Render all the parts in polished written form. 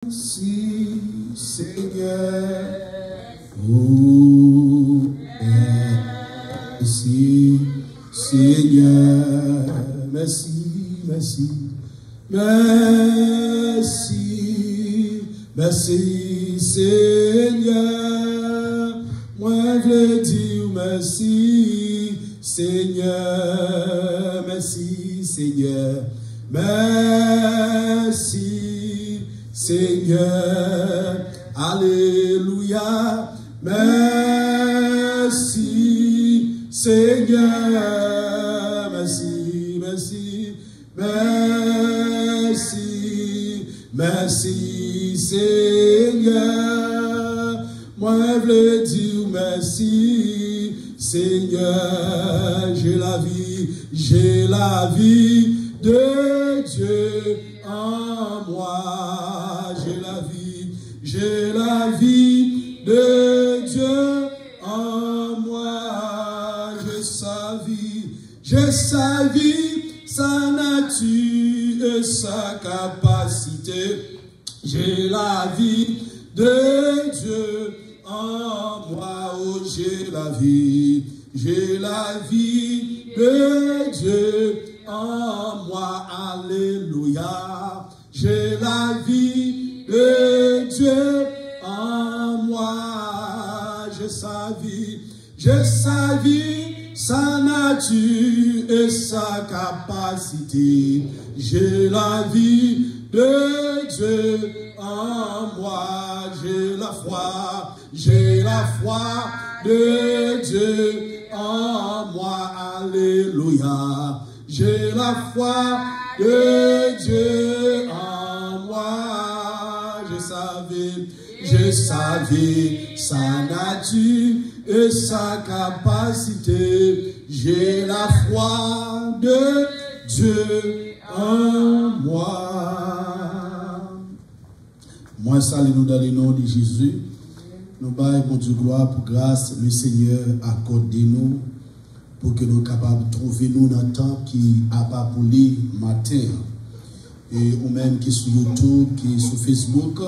Merci, Seigneur. Oh, merci, Seigneur. Merci, merci. Merci, merci, Seigneur. Moi, je veux dire merci, Seigneur. Merci, Seigneur. Merci, Seigneur. Alléluia. Merci, Seigneur. Merci, merci. Merci, merci, Seigneur. Moi, je veux dire merci, Seigneur. J'ai la vie de Dieu en moi. J'ai la vie de Dieu en moi. J'ai sa vie, sa nature et sa capacité. J'ai la vie de Dieu en moi. Oh, j'ai la vie de Dieu en moi. Alléluia. J'ai la vie de Dieu en moi. J'ai sa vie, sa nature et sa capacité. J'ai la vie de Dieu en moi. J'ai la foi de Dieu en moi. Alléluia. J'ai la foi de Dieu en moi. J'ai sa vie, sa nature et sa capacité. J'ai la foi de Dieu en moi. Moi, salut-nous dans le nom de Jésus. Nous baillons pour Dieu gloire, pour grâce, le Seigneur accorde nous pour que nous soyons capables de trouver nous dans le temps qui a pas pour les matin. Et ou même qui est sur YouTube, qui est sur Facebook,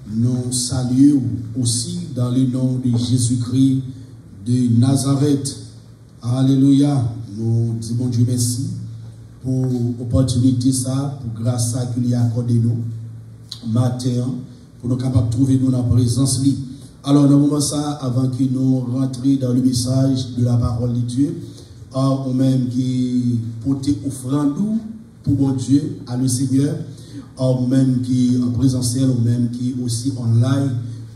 nous saluons aussi dans le nom de Jésus-Christ de Nazareth. Alléluia. Nous disons bon Dieu merci pour l'opportunité, pour grâce à qu'il a accordé nous matin, pour nous capables de trouver nous dans la présence. Alors, dans le moment ça, avant que nous rentrions dans le message de la parole de Dieu, ou même qui porte offrande pour bon Dieu, à le Seigneur, ou même qui en présentiel, ou même qui aussi online,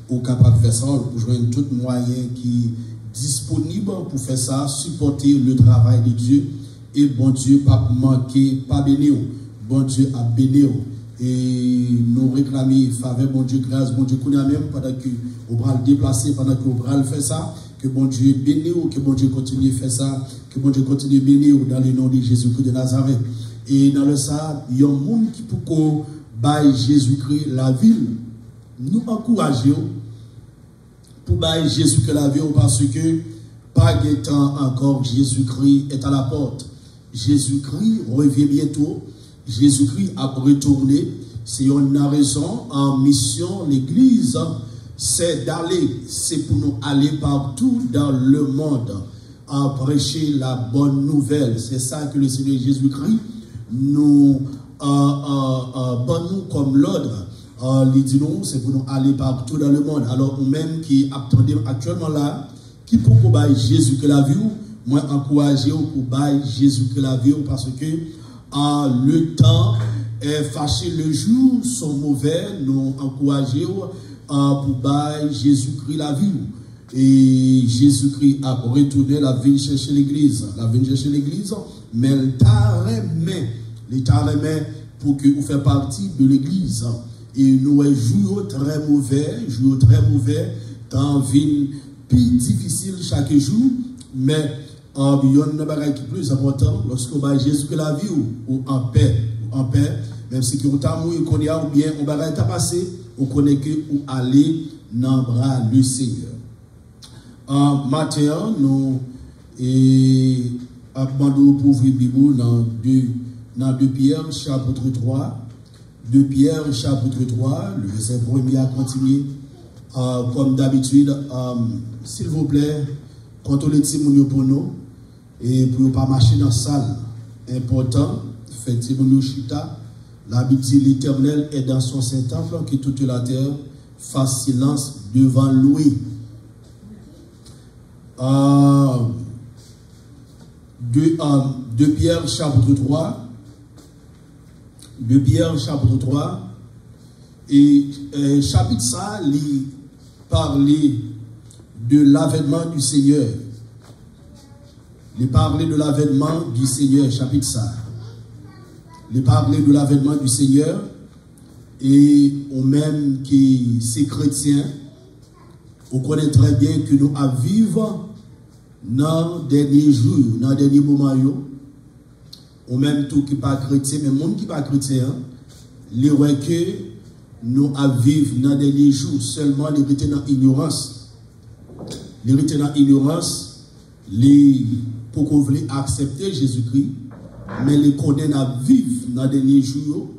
ou capable de faire ça, pour joindre tout moyen qui est disponible pour faire ça, supporter le travail de Dieu, et bon Dieu, pas manquer, pas bénir, bon Dieu a bénir. Et nous réclamer faveur, bon Dieu, grâce, bon Dieu, qu'on a même pendant que on va le déplacer, pendant que on va le faire ça, que bon Dieu bénisse, que bon Dieu continue à faire ça, que bon Dieu continue à bénir dans le nom de Jésus-Christ de Nazareth. Et dans le ça, il y a un monde qui peut bailler Jésus-Christ la ville. Nous encourageons pour bailler Jésus-Christ la ville parce que pas de temps encore, Jésus-Christ est à la porte. Jésus-Christ revient bientôt. Jésus-Christ a retourné. C'est une raison en mission, l'église, c'est d'aller, c'est pour nous aller partout dans le monde, à prêcher la bonne nouvelle. C'est ça que le Seigneur Jésus-Christ nous donne comme l'ordre. Il dit nous, c'est pour nous aller partout dans le monde. Alors, nous-mêmes qui attendons actuellement là, qui pour bailler Jésus-Christ la vie, moi encourager pour bailler Jésus-Christ la vie parce que le temps est fâché, le jour sont mauvais, nous encourageons pour bailler Jésus-Christ la vie. Et Jésus-Christ a retourné la vie chercher l'église. La vie chercher l'église, mais l'État remet pour que vous fassiez partie de l'église. Et nous jouons très mauvais, dans une vie plus difficile chaque jour, mais il y a un bagage qui est plus important lorsque vous baillez Jésus-Christ la vie ou en paix, même si vous avez ou bien on bagage est passé, on connaît que vous allez dans le bras le Seigneur. Matin, nous avons pour ouvrir la Bible dans 2 Pierre, chapitre 3, 2 Pierre, chapitre 3, le verset 1er à continuer. Comme d'habitude, s'il vous plaît, contrôlez Timounio pour nous et pour ne pas marcher dans la salle. Important, faites Timounio chita. La Bible dit l'Éternel est dans son Saint-Temple, que toute la terre fasse silence devant lui. 2 Pierre chapitre 3. 2 Pierre chapitre 3. Et chapitre ça, il parler de l'avènement du Seigneur. Il parler de l'avènement du Seigneur, chapitre ça. Il parler de l'avènement du Seigneur. Et on même qui c'est chrétien, on connaît très bien que nous vivons dans les derniers jours, dans les derniers moments, ou même tout qui n'est pas chrétien, mais le monde qui n'est pas chrétien, les voit que nous vivons dans les derniers jours, seulement les étaient dans l'ignorance. Les étaient dans l'ignorance, pour qu'on voulait accepter Jésus-Christ, mais les connaissent à vivre dans les derniers jours,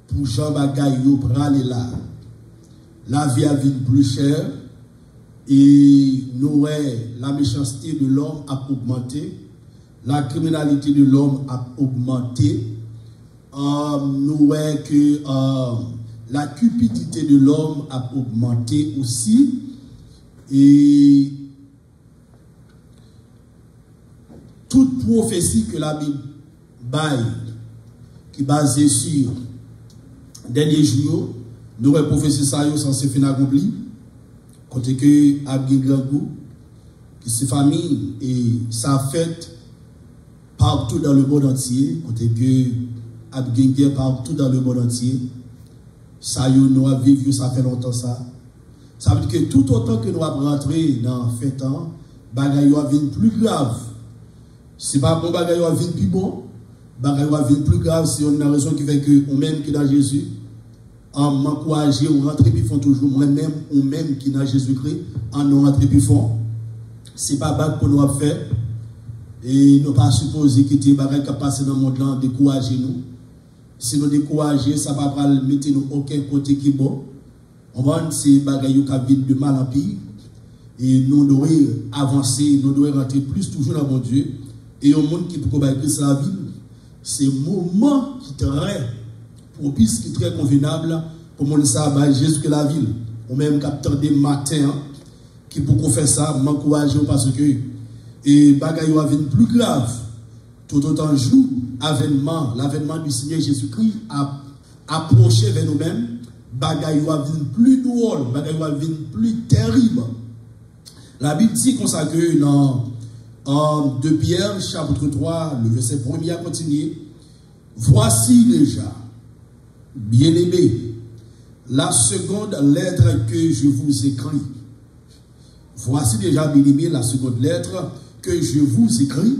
pour Jean Bagay, pour aller là. La vie a vie plus chère. Et nous, la méchanceté de l'homme a augmenté, la criminalité de l'homme a augmenté, nous voyons que la cupidité de l'homme a augmenté aussi, et toute prophétie que la Bible baille, qui est basée sur derniers jours, nous voyons prophétie ça sans se finir accompli. Côté que Abdi Grangou, qui c'est famille, et ça fait partout dans le monde entier, côté que Abdi Grangou partout dans le monde entier, ça nous a vécu, ça fait longtemps ça. Ça veut dire que tout autant que nous avons rentré dans fin temps, bagaille va venir plus grave. C'est pas bon bagaille va venir plus bon, bagaille va venir plus grave si on a une raison qui fait que on même qui est dans Jésus. En m'encourager, on rentre plus fond toujours, moi-même, ou même qui dans Jésus-Christ, en nous rentre plus fond. Ce n'est pas bac pour nous faire. Et nous pas supposer que des bagages qui passent dans le monde là, décourager nous. Si nous décourager, ça ne va pas mettre nous aucun côté qui est bon. On va ces bagages qui viennent de mal en pire. Et nous devons avancer, nous devons rentrer plus toujours dans mon Dieu. Et au monde qui peut combattre la vie, c'est un moment qui est très propice, qui est très convenable pour mon sabbat Jésus que la ville, ou même capteur des matins, qui pour faire ça, m'encourager parce que et bagaille va venir plus grave. Tout autant jour, l'avènement du Seigneur Jésus-Christ a approché vers nous-mêmes, bagaille va venir plus drôle, bagaille va venir plus terrible. La Bible dit qu'on s'accueille dans 2 Pierre, chapitre 3, le verset 1er à continuer. Voici déjà, bien-aimés, la seconde lettre que je vous écris. Voici déjà, bien-aimés, la seconde lettre que je vous écris.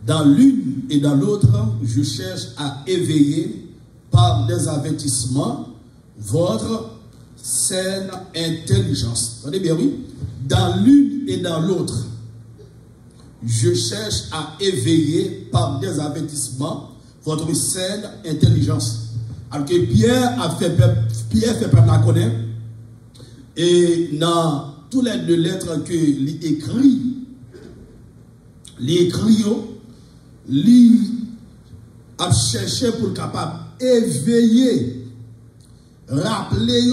Dans l'une et dans l'autre, je cherche à éveiller par des avertissements votre saine intelligence. Attendez bien, oui. Dans l'une et dans l'autre, je cherche à éveiller par des avertissements votre saine intelligence. Alors que Pierre fait peuple à connaître. Et dans toutes les deux lettres que l'écrit, il a cherché pour être capable d'éveiller, rappeler,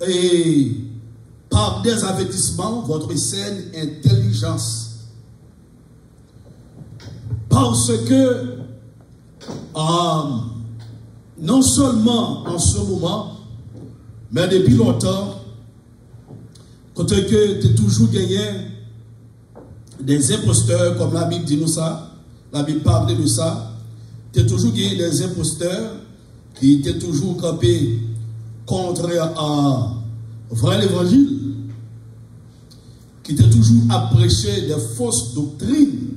et par des avertissements, votre saine intelligence. Parce que, non seulement en ce moment, mais depuis longtemps, quand tu as toujours gagné des imposteurs, comme la Bible dit nous ça, la Bible parle de ça, tu as toujours gagné des imposteurs qui étaient toujours campés contre vrai l'évangile, qui étaient toujours à prêcher des fausses doctrines,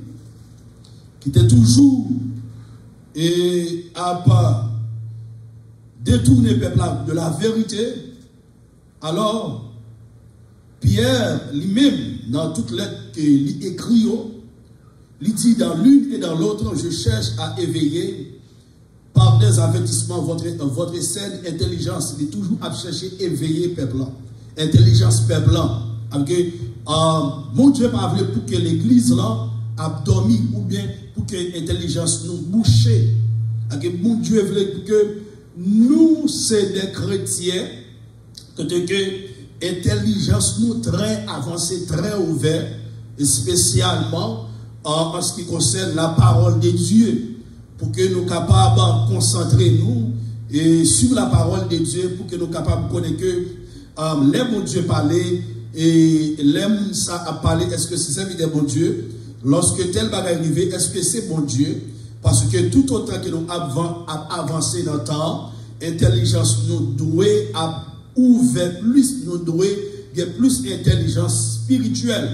qui étaient toujours à détourner le peuple de la vérité. Alors, Pierre, lui-même, dans toute lettre qu'il écrit, il dit dans l'une et dans l'autre, je cherche à éveiller par des avertissements, votre saine intelligence est toujours à chercher éveiller peuple. Intelligence peuple. Mon Dieu pas voulu pour que l'église là a dormi ou bien pour que l'intelligence nous bouche. Mon Dieu voulait que nous, c'est des chrétiens, que l'intelligence nous très avancée, très ouverte, et spécialement en ce qui concerne la parole de Dieu, pour que nous soyons capables de concentrer nous et sur la parole de Dieu, pour que nous soyons capables de connaître que les bons Dieu parler et l'aime ça a parlé, est-ce que c'est servir des bons Dieu? Lorsque tel bagage arrivé, est-ce que c'est bon Dieu? Parce que tout autant que nous avons avancé dans le temps, intelligence nous doit ouvrir plus, nous doit avoir plus d'intelligence spirituelle.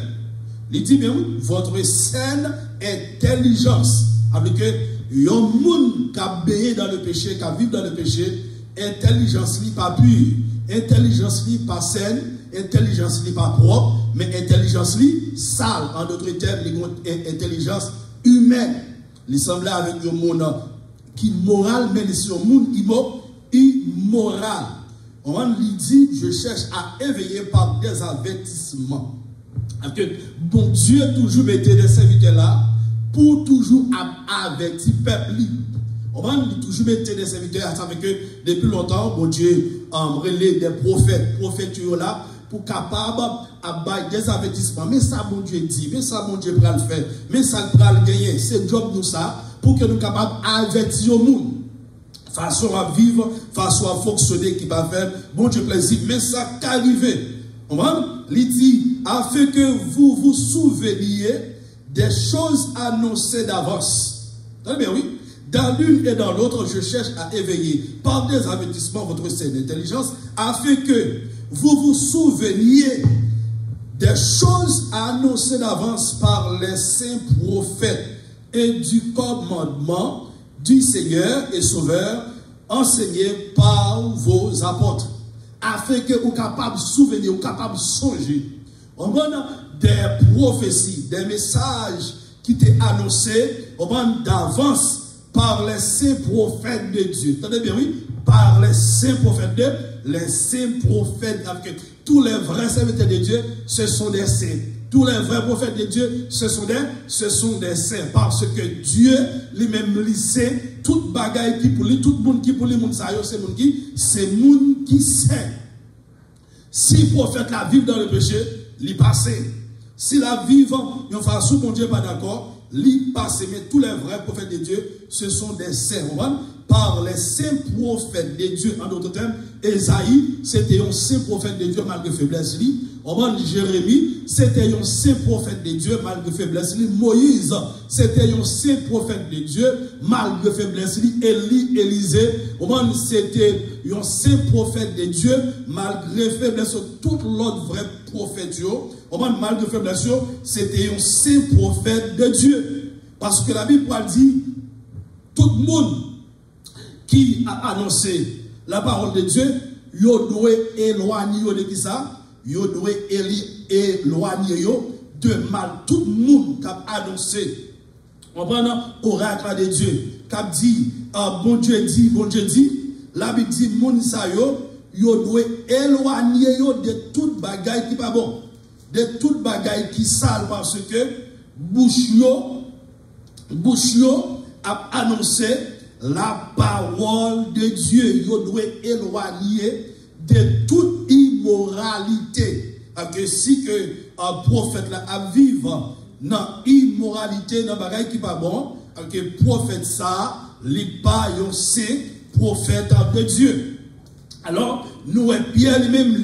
Il dit bien, votre saine intelligence. Avec que, il y a un monde qui a baigné dans le péché, qui a vécu dans le péché, intelligence n'est pas pure, intelligence n'est pas saine, intelligence n'est pas propre, mais intelligence n'est sale. En d'autres termes, intelligence humaine. Il semble avec un monde qui est moral, mais c'est un monde immoral. On lui dit, je cherche à éveiller par des avertissements. Parce que bon Dieu toujours mettait des serviteurs là pour toujours avertir le peuple. On va toujours mettre des serviteurs avec que depuis longtemps, bon Dieu relève des prophètes là pour capable à des avertissements. Mais ça, bon Dieu dit, mais ça, bon Dieu va le faire, mais ça va le gagner. C'est job nous ça pour que nous capables d'avertir le monde. Façon à vivre, façon à fonctionner qui va faire, bon Dieu plaisir, mais ça qu'arriver. On va lui dit, afin que vous vous souveniez des choses annoncées d'avance. Très bien, oui. Dans l'une et dans l'autre, je cherche à éveiller par des avertissements votre saine intelligence, afin que vous vous souveniez des choses annoncées d'avance par les saints prophètes et du commandement du Seigneur et Sauveur enseigné par vos apôtres, afin que vous soyez capables de souvenir, vous soyez capables de songer. On a des prophéties, des messages qui étaient annoncés d'avance par les saints prophètes de Dieu. Attendez bien, oui? Par les saints prophètes de Dieu, les saints prophètes, tous les vrais serviteurs de Dieu, ce sont des saints. Tous les vrais prophètes de Dieu, ce sont des saints. Parce que Dieu lui-même lycée, toute bagaille qui pour lui, tout le monde qui pour lui, c'est le monde qui sait. Si le prophète la vive dans le péché, il passe. Si la vivant, il va sous mon Dieu pas d'accord, il passe. Mais tous les vrais prophètes de Dieu, ce sont des saints. Par les saints prophètes de Dieu, en d'autres termes, Esaïe, c'était un saint prophète de Dieu malgré faiblesse. Jérémie, c'était un saint prophète de Dieu malgré faiblesse. Moïse, c'était un saint prophète de Dieu malgré faiblesse. Élisée, c'était un saint prophète de Dieu malgré faiblesse. Tout l'autre vrai prophète, malgré faiblesse, c'était un saint prophète de Dieu. Parce que la Bible dit, tout le monde qui a annoncé la parole de Dieu, il doit éloigner de qui ça? Il doit éloigner de mal. Tout le monde qui a annoncé, on prend l'oracle de Dieu, qui a dit, bon Dieu dit, la Bible dit, mon sa yo doit éloigner de toute bagaille qui n'est pas bon, de toute bagaille qui sale, parce que bouche yo a annoncé la parole de Dieu. Yo doit éloigner de toute immoralité. Parce que si un prophète là a vivre dans immoralité, dans bagaille qui pas bon, que prophète ça, n'est pas un saint prophète de Dieu. Alors, nous, Pierre lui-même,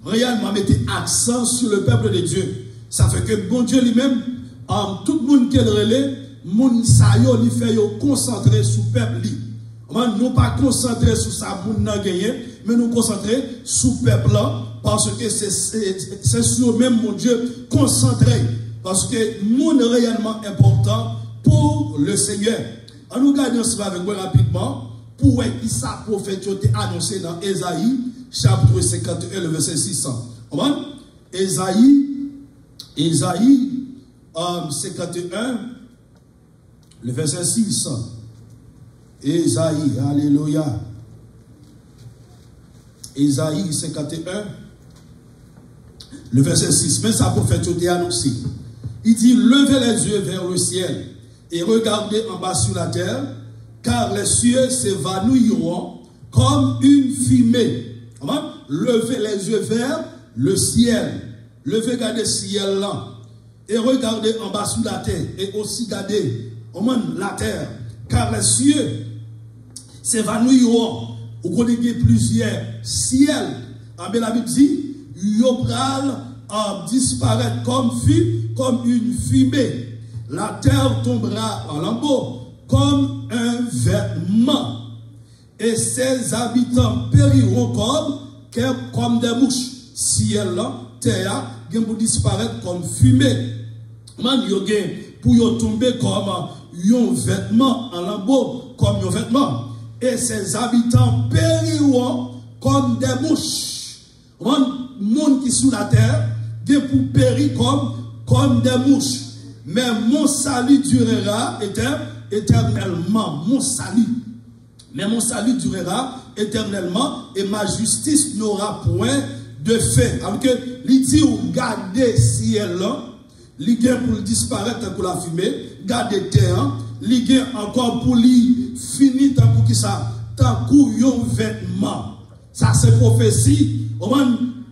réellement mettait accent sur le peuple de Dieu. Ça fait que bon Dieu lui-même, tout le monde qui est relais, moun sa yo li fait yo concentrer sur le peuple li. Nous pas concentrer sur ça pour nous gagner, mais nous concentrer sur le peuple là, parce que c'est sur même mon Dieu concentré. Parce que monde réellement important pour le Seigneur. On nous gagnons cela avec moi rapidement, pour qui ça prophète a annoncé dans Ésaïe, chapitre 51, le verset 600. Ésaïe 51, le verset 600. Ésaïe, alléluia. Ésaïe 51, le verset 6. Mais sa prophète a annoncé. Il dit, levez les yeux vers le ciel et regardez en bas sur la terre, car les cieux s'évanouiront comme une fumée. Levez les yeux vers le ciel. Levez, regardez le ciel là. Et regardez en bas sur la terre. Et aussi regardez la terre. Car les cieux s'évanouiront. Vous connaissez plusieurs ciels. Mais la Bible dit, Yobral disparaît comme une fumée. La terre tombera en lambeaux comme un vêtement. Et ses habitants périront comme des mouches. Ciel là, terre, pour disparaître comme fumée. Pour tomber comme un vêtement en lambeaux, comme un vêtement. Et ses habitants périront comme des mouches. Monde qui sous la terre, pour périr comme des mouches. Mais mon salut durera éternellement. Mon salut. Mais mon salut durera éternellement et ma justice n'aura point de fin. Alors que l'idée où garder ciel là, l'idée pour disparaître pour la fumée, garder terre, l'idée encore pour lui finir tant pour qui ça, tant qu'on vêtement. Ça c'est prophétie.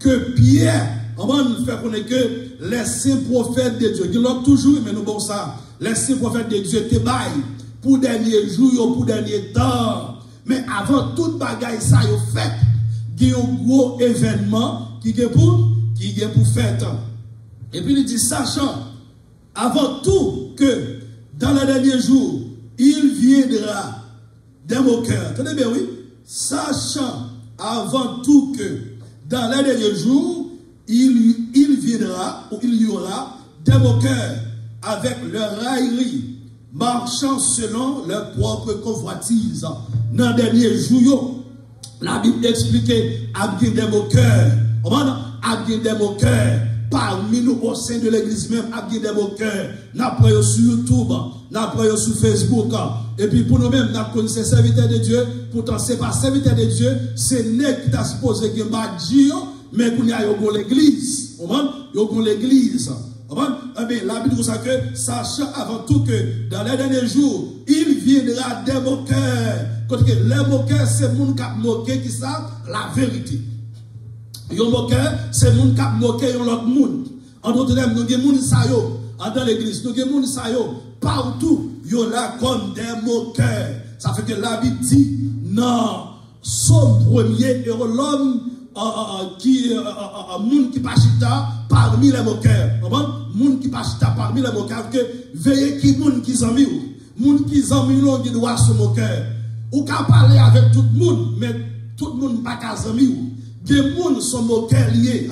Que Pierre, on fait connaître que les saints prophètes de Dieu, qui l'ont toujours, mais nous bon ça, les saints prophètes de Dieu te baillent pour dernier jour, pour dernier temps. Mais avant toute bagaille, ça y est fait. Il y a un gros événement qui est pour fête. Et puis il dit, sachant, avant tout que dans les derniers jours, il viendra dans vos cœurs. Tenez bien, oui. Sachant, avant tout que dans les derniers jours, il viendra, ou il y aura dans vos cœurs, avec leur raillerie, marchant selon leur propre convoitise. Dans les derniers jours, la Bible explique à bien des moqueurs, à bien des moqueurs, parmi nous au sein de l'église même, à bien des moqueurs, n'apprenons sur YouTube, n'apprenons sur Facebook, et puis pour nous-mêmes, nous connaissons serviteurs de Dieu, pourtant ce n'est pas serviteur de Dieu, c'est n'est qui t'a supposé que Dieu, mais qu'on y a l'église, l'église. La Bible dit que, sachant avant tout que dans les derniers jours, il viendra des moqueurs. Les moqueurs, c'est les gens qui ont moqué qui savent la vérité. Les moqueurs, c'est les gens qui ont moqué l'autre monde. En d'autres termes, nous avons des gens dans l'église, nous avons des gens partout, ils sont là comme des moqueurs. Ça fait que la Bible dit, non, son premier et l'homme monde qui pachita parmi les moqueurs. Monde qui pachita parmi les moqueurs. Que veillez qui monde qui s'en mis. Monde qui s'en mis qui doit se moqueur. Ou qu'à parler avec tout le monde, mais tout le monde pas qu'à s'en mis. Des monde sont moqueurs liés.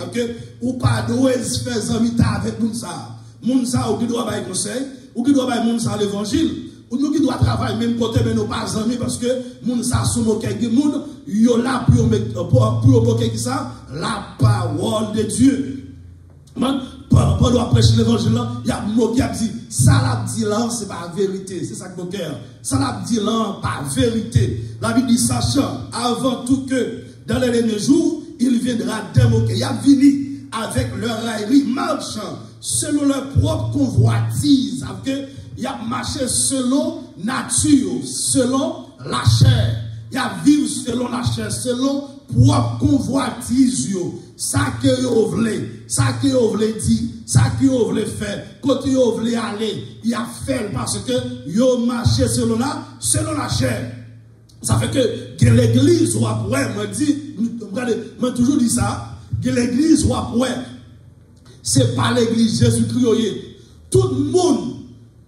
Ou pas doit faire s'en avec monde ça. Monde ça ou qui doit avoir conseil. Ou qui doit avoir monde ça l'évangile. Ou nous qui doit travailler même côté, mais nous pas amis parce que moun sa sou moquer de moun, yo là pour moquer qui ça, la parole de Dieu. Pendant prêcher l'évangile là, il y a moqué qui dit ça l'a dit là, c'est pas vérité, c'est ça que moqueur. Ça l'a dit là, pas vérité. La Bible dit sachant avant tout que dans les derniers jours, il viendra démoquer. Il y a venu avec leur raillerie marchant selon leur propre convoitise. Il y a marché selon nature, selon la chair. Il y a vivre selon la chair, selon propre convoitise. Ça que vous voulez, ça que vous voulez dire, ça que vous voulez faire, côté vous voulez aller, il y a fait parce que vous marchez selon la chair. Ça fait que l'église ou après, moi toujours dit ça, que l'église ou après, c'est pas l'église Jésus-Christ. Tout le monde.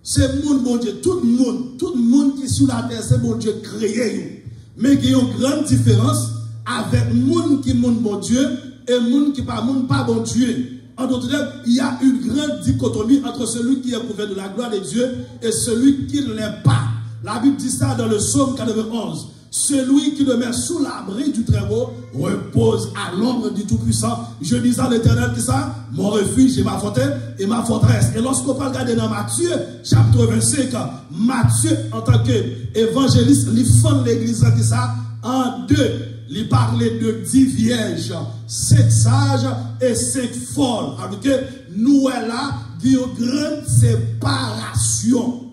C'est mon bon Dieu, tout le monde qui est sur la terre, c'est mon Dieu créé. Mais il y a une grande différence avec monde qui est mon bon Dieu et monde qui n'est pas bon Dieu. En d'autres termes, il y a une grande dichotomie entre celui qui est couvert de la gloire de Dieu et celui qui ne l'est pas. La Bible dit ça dans le psaume 91. Celui qui le met sous l'abri du Très-Haut repose à l'ombre du Tout-Puissant. Je dis à l'Éternel qui ça, mon refuge et ma forteresse. Et lorsqu'on peut regarder dans Matthieu, chapitre 25, Matthieu, en tant qu'évangéliste, il fonde l'église qui ça en deux. Il parlait de 10 vierges, 5 sages et 5 folles. Alors que nous, là, il y a une grande séparation.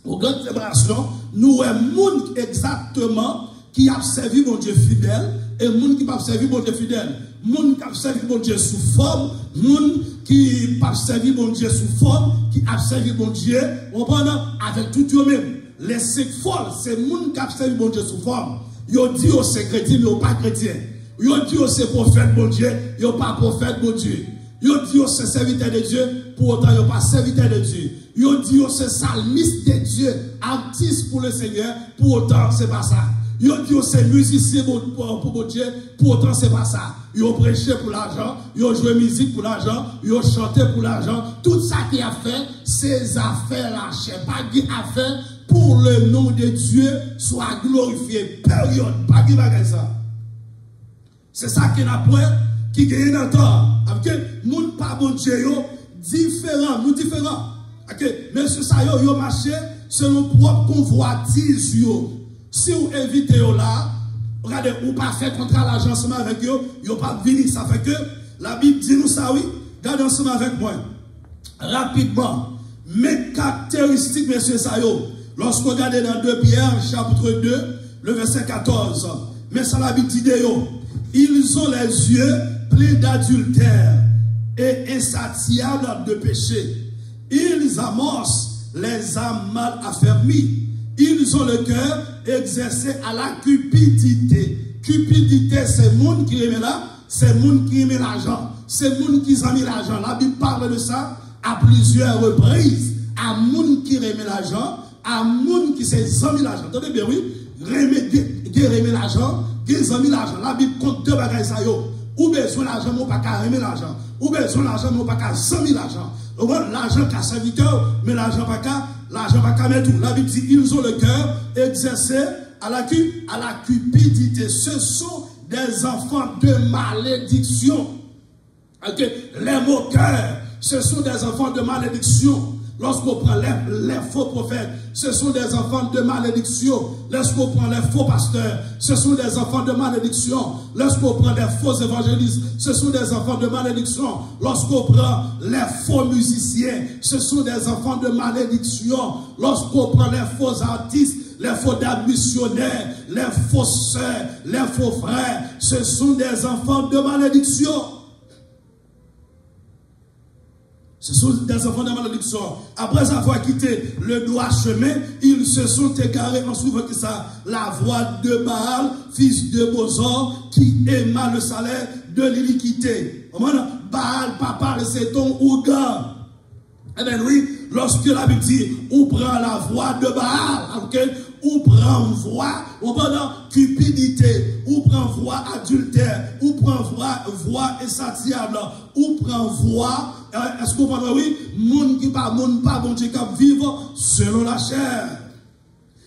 Une grande séparation, nous avons exactement qui a servi mon Dieu fidèle et moun qui pas servi mon Dieu fidèle. Moun qui a servi mon Dieu sous forme, moun qui pas servi mon Dieu sous forme, qui a servi mon Dieu, avec tout eux-mêmes. Les 5 folles, c'est moun qui a servi mon Dieu sous forme. Yo dit que c'est chrétien, mais pas chrétien. Yo dit que c'est prophète mon Dieu, yo pas prophète mon Dieu. Yo dit que c'est serviteur de Dieu, pour autant yo pas serviteur de Dieu. Yo dit que c'est psalmiste de Dieu, artiste pour le Seigneur, pour autant c'est pas ça. Yo dit que c'est musicien pour mon Dieu, pour autant c'est pas ça. Yo prêché pour l'argent, yo joué musique pour l'argent, yo chanté pour l'argent. Tout ça qui a fait, ces affaires là, je sais pas qui a fait. Pour le nom de Dieu soit glorifié. Période. Pas qui va ça. C'est ça qui n'a point, qui gagne dans le temps. Avec nous pas bon Dieu, différents, nous différents. Mais ce ça, yo marché selon propre convoitise. Si vous invitez là, regardez, ou pas fait contrat l'agencement avec eux, yo pas venir. Ça fait que la Bible dit nous ça, oui. Regardez ensemble avec moi. Rapidement. Mes caractéristiques, messieurs, ça yo. Lorsqu'on regarde dans 2 Pierre, chapitre 2, le verset 14, mais ça la Bible dit, ils ont les yeux pleins d'adultère et insatiables de péché. Ils amorcent les âmes mal affermies. Ils ont le cœur exercé à la cupidité. Cupidité, c'est le monde qui aime là, c'est le monde qui aime l'argent. C'est le monde qui aime l'argent. La Bible parle de ça à plusieurs reprises. À monde qui aime l'argent, à moun qui s'est zami l'argent. Attendez bien, oui. Remet l'argent, qui zami l'argent. La Bible compte 2 bagages ça yo. Ou besoin l'argent, mon pas qu'à remet l'argent. Ou besoin l'argent, mon pas qu'à zami l'argent. L'argent qu'à serviteur, mais l'argent pas qu'à mettre tout. La Bible dit, ils ont le cœur exercé à la cupidité. Ce sont des enfants de malédiction. Okay. Les moqueurs, ce sont des enfants de malédiction. Lorsqu'on prend les faux prophètes, ce sont des enfants de malédiction. Lorsqu'on prend les faux pasteurs, ce sont des enfants de malédiction. Lorsqu'on prend les faux évangélistes, ce sont des enfants de malédiction. Lorsqu'on prend les faux musiciens, ce sont des enfants de malédiction. Lorsqu'on prend les faux artistes, les faux missionnaires, les faux sœurs, les faux frères, ce sont des enfants de malédiction. Ce sont des enfants de malédiction. Après avoir quitté le droit chemin, ils se sont égarés en suivant la voie de Baal, fils de Bosor, qui aima le salaire de l'iniquité. Baal, papa, c'est ton ougan. Eh bien oui, lorsque la Bible dit, on prend la voie de Baal, okay? Ou prend voie, ou prend cupidité, ou prend voie adultère, ou prend voie insatiable, ou prend voie, est-ce qu'on parle, oui, moun pas bon Dieu qui vivre selon la chair,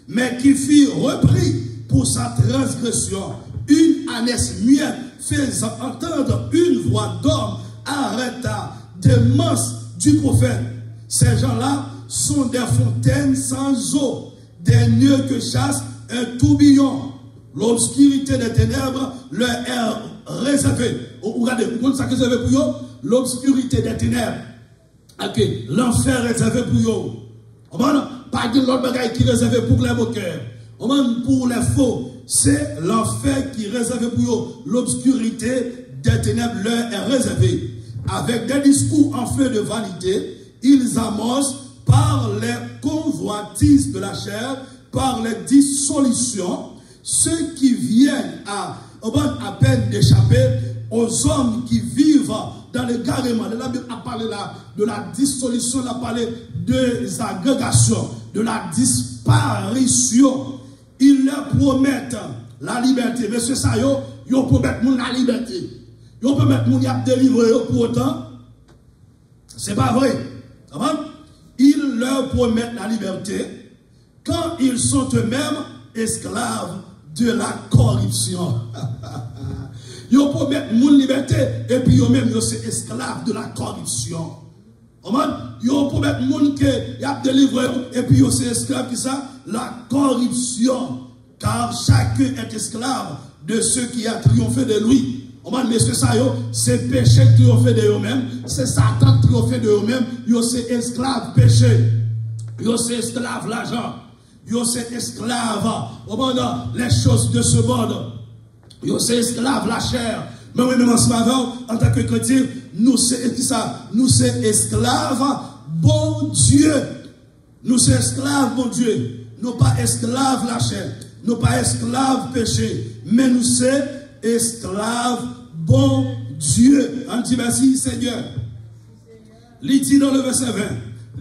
mais qui fit repris pour sa transgression, une ânesse muette faisant entendre une voix d'homme arrêta des manses du prophète. Ces gens-là sont des fontaines sans eau, des nœuds que chasse un tourbillon. L'obscurité des ténèbres leur est réservée. Regardez, vous comprenez ça que réservé pour eux? L'obscurité des ténèbres. Ok, l'enfer réservé pour eux. Pas de l'autre bagaille qui est réservé pour les moqueurs. Pour les faux, c'est l'enfer qui est réservé pour eux. L'obscurité des ténèbres leur est réservée. Avec des discours en feu de vanité, ils amorcent par les convoitises de la chair, par les dissolutions, ceux qui viennent à peine d'échapper aux hommes qui vivent dans le garement. La Bible a parlé là de la dissolution, elle a parlé des agrégations, de la disparition. Ils leur promettent la liberté. Mais c'est ça, ils promettent la liberté. Ils promettent qu'ils ont délivré pour autant. C'est pas vrai. Ils leur promettent la liberté quand ils sont eux-mêmes esclaves de la corruption. Ils promettent mon liberté et puis ils même sont esclaves de la corruption. Ils promettent mon que y a délivré et puis ils sont esclaves qui ça la corruption. Car chacun est esclave de ceux qui a triomphé de lui. Mais c'est ça, c'est péché qui triomphé de eux-mêmes, c'est Satan qui triomphé de eux-mêmes, ils sont esclaves péché, ils sont esclaves l'argent, ils sont esclaves les choses de ce monde, ils sont esclaves la chair. Mais oui, même en ce moment, en tant que chrétien, nous sommes esclaves, bon Dieu. Nous sommes esclaves, bon Dieu. Nous pas esclaves la chair, nous pas esclaves péché, mais nous sommes esclaves, bon Dieu. On dit merci Seigneur. Il dit dans le verset 20,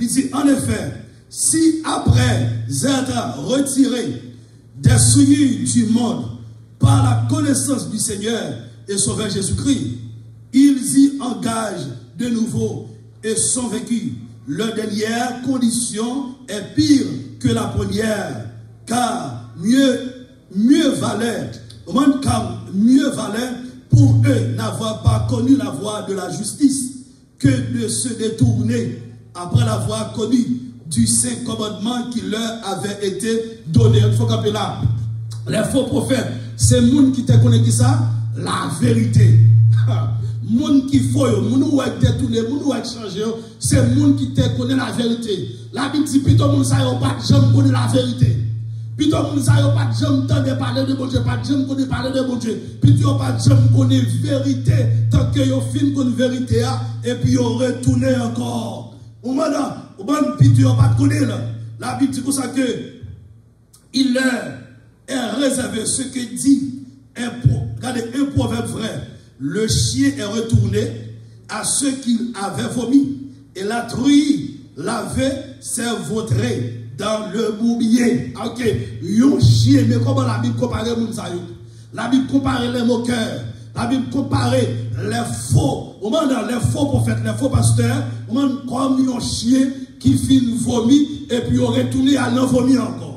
il dit en effet, si après être retirés des souillures du monde par la connaissance du Seigneur et Sauveur Jésus-Christ, ils y engagent de nouveau et sont vécus. Leur dernière condition est pire que la première, car mieux valait pour eux n'avoir pas connu la voie de la justice que de se détourner après l'avoir connu du saint commandement qui leur avait été donné. Il faut camper là. Les faux prophètes, c'est le monde qui te connaît qui ça? La vérité. Monde qui faut, monde ou est détourné, monde ou est changé, c'est le monde qui te connaît la vérité. La Bible dit plutôt monde ça yo pas jamais connaît la vérité. Plutôt monde ça yo pas jamais entendre parler de bon Dieu, pas jamais connaît parler de bon Dieu. Plutôt pas jamais connaît vérité tant que yo fin connaît vérité et puis yo retourner encore. Au moment plutôt pas connaît là. La Bible dit comme ça que il leur est réservé ce que dit regardez un proverbe vrai. Le chien est retourné à ceux qu'il avait vomi et la truie l'avait s'évautré dans le bourbier. Ok, yon chien, mais comment la Bible compare moun sa yo? La Bible compare les moqueurs, la Bible compare les faux, les faux prophètes, les faux pasteurs, comme yon chien qui fait vomi et puis on retourne à l'en vomi encore.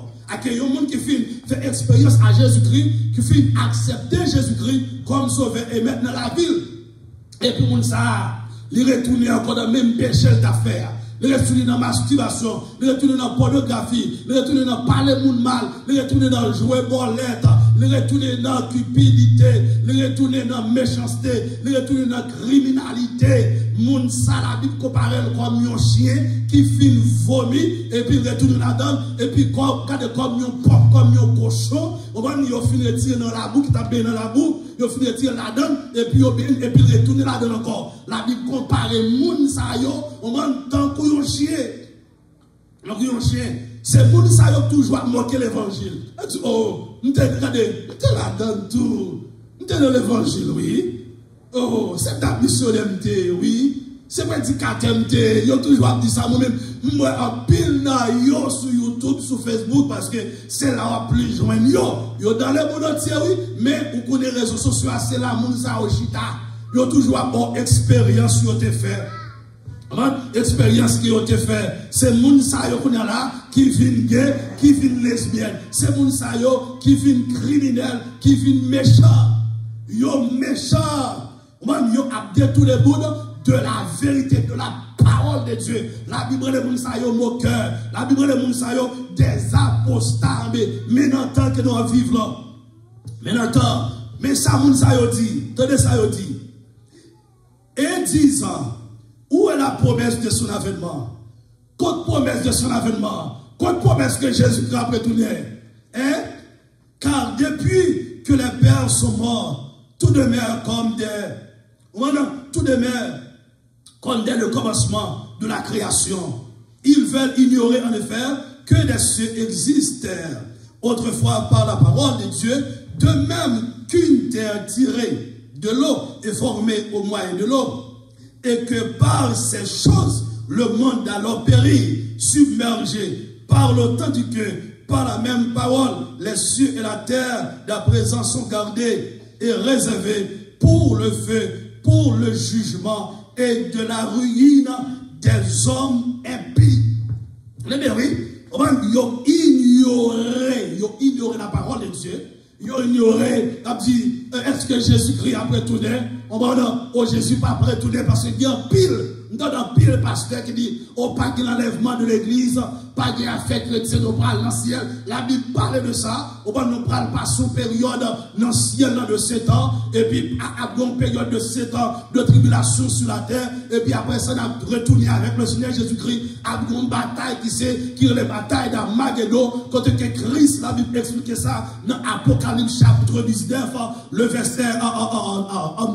Il y a un monde qui fait expérience à Jésus-Christ, qui fait accepter Jésus-Christ comme sauveur et mettre dans la ville. Et puis, monde ça, il retourne encore dans le même péché d'affaires. Il retourne dans la masturbation, il retourne dans la pornographie, il retourne dans parler monde mal, il retourne dans le jouer bolette, il retourne dans la cupidité, il retourne dans la méchanceté, il retourne dans la criminalité. Moun ça la Bible compare comme un chien qui fait vomi et puis retourne là-dedans et puis comme un porc, comme un cochon, il finit de tirer dans la boue, qui tape dans la boue, il finit de tirer là-dedans et puis retourne là-dedans encore. La Bible compare moun ça yo, tant qu'on chien. Donc un chien, c'est moun ça yo toujours moquer l'évangile. Oh, regardez, là-dedans tout. M'te dans l'évangile, oui. Oh, c'est ta mission d'MT, oui. C'est prédicateur MT. Yo toujours dit ça moi-même. Moi, en pile yo sur YouTube, sur Facebook, parce que c'est là où plus joindre yo. Yo dans le monde entier, oui. Mais vous connaissez les réseaux sociaux, c'est là où ça au chita. Yo toujours bon expérience yo te fait. Expérience qui ont été fait, c'est moun sa yo qu'on a là qui vient gay, qui vient lesbienne, c'est moun sa yo qui vient criminel, qui vient méchant. Yo méchant. Man, yo a détourné les bouts de la vérité, de la parole de Dieu. La Bible de moun sa yo moqueur, la Bible de moun sa yo des apostats. Mais maintenant que nous vivons là, maintenant, mais ça moun sa yo dit, tenez ça yo dit. Et 10 ans. Où est la promesse de son avènement? Quelle promesse de son avènement? Quelle promesse que Jésus-Christ a retourné? Hein? Car depuis que les pères sont morts, tout demeure comme le commencement de la création. Ils veulent ignorer en effet que des cieux existèrent autrefois par la parole de Dieu, de même qu'une terre tirée de l'eau est formée au moyen de l'eau. Et que par ces choses, le monde alors périt, submergé par l'autant du que par la même parole, les cieux et la terre d'à présent sont gardés et réservés pour le feu, pour le jugement et de la ruine des hommes impies. Mais oui, ils ont ignoré la parole de Dieu, ils ont ignoré, ils ont dit, est-ce que Jésus-Christ a retourné? On va dire, oh Jésus pas retourné parce qu'il y a un pile pasteur qui dit, oh pas qu'il l'enlèvement de l'église, pas qu'il a fait chrétien, nous parle dans le ciel. La Bible parle de ça, on va nous parler pas sous période dans le ciel de 7 ans, et puis à une période de 7 ans de tribulation sur la terre, et puis après ça, on a retourné avec le Seigneur Jésus-Christ à une bataille qui est la bataille d'Armageddon, quand Christ, la Bible explique ça dans Apocalypse chapitre 19, le verset